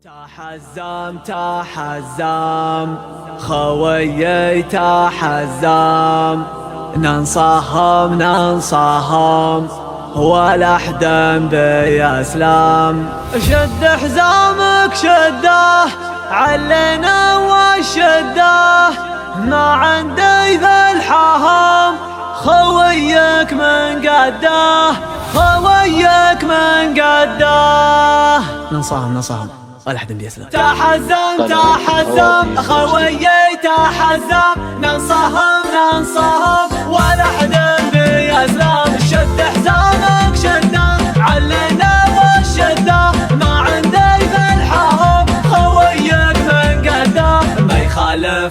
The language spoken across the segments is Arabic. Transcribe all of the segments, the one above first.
تحزم تحزم خويي تحزم، ننصهم ننصهم ولا حدا بيسلم. شد حزامك شده علينا وشده، ما عندي ذا الحهم خويك من قده، خويك من قده. ننصهم ولا حدا بيسلم. تحزم تحزم خويي تحزم، ننصهم ولا حدا بيسلم. شد حزامك شده علينا وشده، ما عندي بالحهم خويك من قده.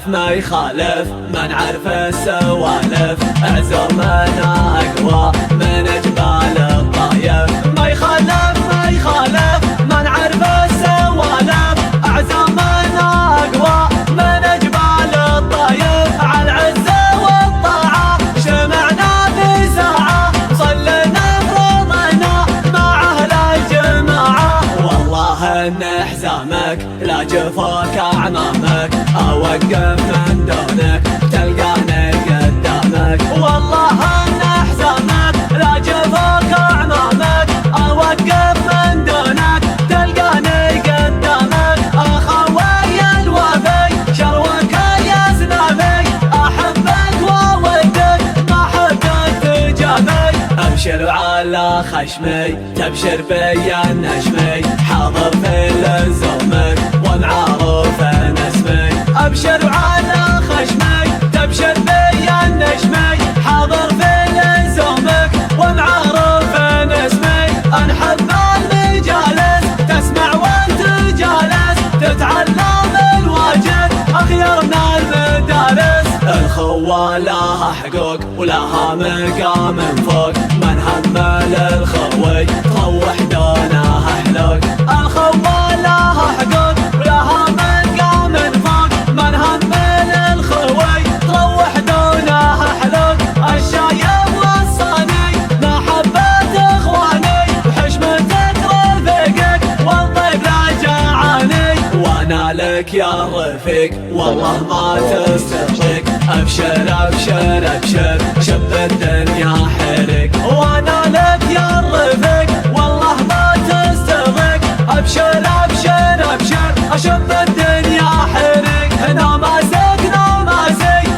ما يخالف ما نعرف السوالف، عزومنا اقوى من جبال الطايف. ما يخالف ما نعرف السوالف، عزومنا اقوى من جبال الطايف. على العزة والطاعة جمعنا في ساعة، صلينا فرضنا مع اهل الجماعة. والله ان حزامك لا جفاك اعمامك، اوقف من دونك تلقاني قدامك. والله ان حزامك لا جفاك اعمامك، اوقف من دونك تلقاني قدامك. اخوي الوفي شروك يا زنامي، احبك وودك ما حبك تجامي. ابشر على خشمي تبشر بي النجمي، حاضر في لزومك ومعروف اسمي. ابشر على خشمي تبشر بي النجمي، حاضر في لزومك ومعروف اسمي. انحب المجالس تسمع وانت جالس، تتعلم الواجب اخيرنا المدارس. الخوة لها حقوق ولها مقام فوق، من همل الخوي تروح دونها حلوق. الخوة لها حقوق ولها مقام فوق، من همل الخوي تروح دونها حلوق. الشايب والصاني محبة اخواني، وحشمتك رفيقك والطيب لا جعاني. وانا لك يا رفيق والله ما تستغرق، ابشر ابشر ابشر شب الدنيا حرق. وانا لك يا رفيق والله ما تستغرق، ابشر ابشر ابشر اشب الدنيا حرق. هنا ماسي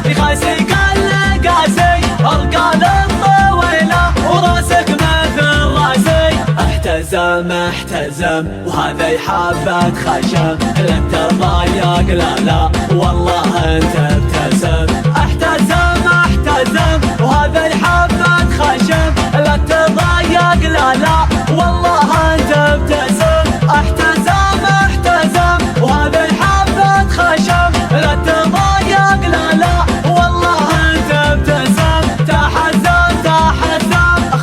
يخاسي كل قاسي، ارقال الطويله وراسك مثل راسي. احتزم وهذا حبة خشم، لن تضايق لا والله انت ابتسم. احتزم وهذا حبة خشم، لا تضايق لا والله انت ابتسم. احتزم وهذا حبة خشم، لا تضايق لا والله انت ابتسم. تحزم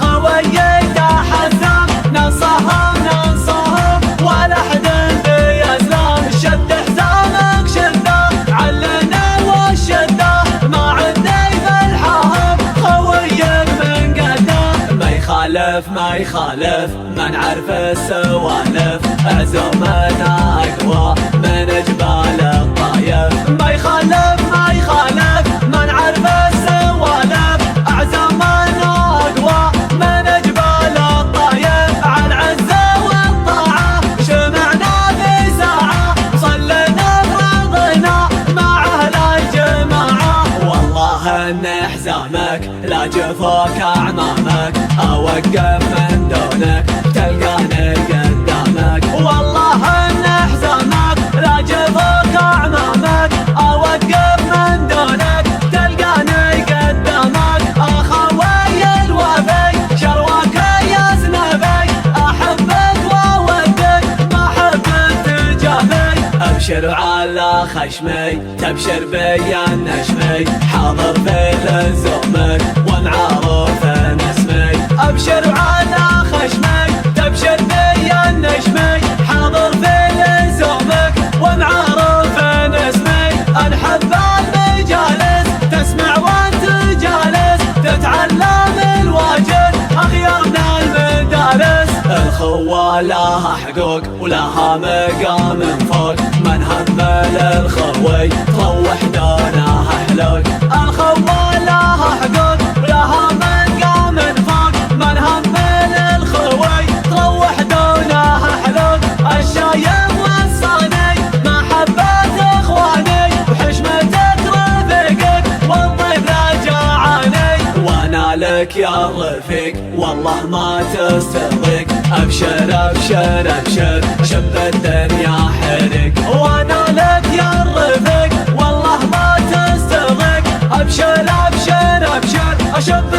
خويي تحزم، ننصهم ولا حدا بيسلم. شد حزامك شده علنا وشده، ما عندي بالحهم خويك من قده. ما يخالف ما نعرف السوالف، عزومنا اقوى من جبال الطايف. ما يخالف ما نعرف السوالف، عزومنا اقوى من جبال الطايف. على العزة والطاعة جمعنا في ساعة، صلينا فرضنا مع اهل الجماعة. والله ان حزامك لا جفاك اعمامك، اوقف من دونك تلقاني قدامك. والله ان حزامك لا جفاك اعمامك، اوقف من دونك تلقاني قدامك. اخوي الوفي شروك يا زنابي، احبك وودك ما حبك تجامي. ابشر على خشمي تبشر بي النجمي، حاضر في لزومك ومعروف اسمي. ابشر على خشمي تبشر بي النجمي، حاضر في لزومك ومعروف اسمي. انحب المجالس تسمع وانت جالس، تتعلم الواجب اخيرنا المدارس. الخوة لها حقوق ولها مقام حلوك من همل الخوي تروح دونه حلوك. الخوى لها حدود ولها من قام فوق من همل الخوي تروح دونه حلوك. الشايب والصاني محبة اخواني وحشمتك رفيقك والضيف لا جاعاني. وانا لك يا رفيق والله ما تستغرق ابشر ابشر ابشر شب الدنيا حرق. وانا لك يا رفيق والله ما تستغرق ابشر ابشر ابشر اشب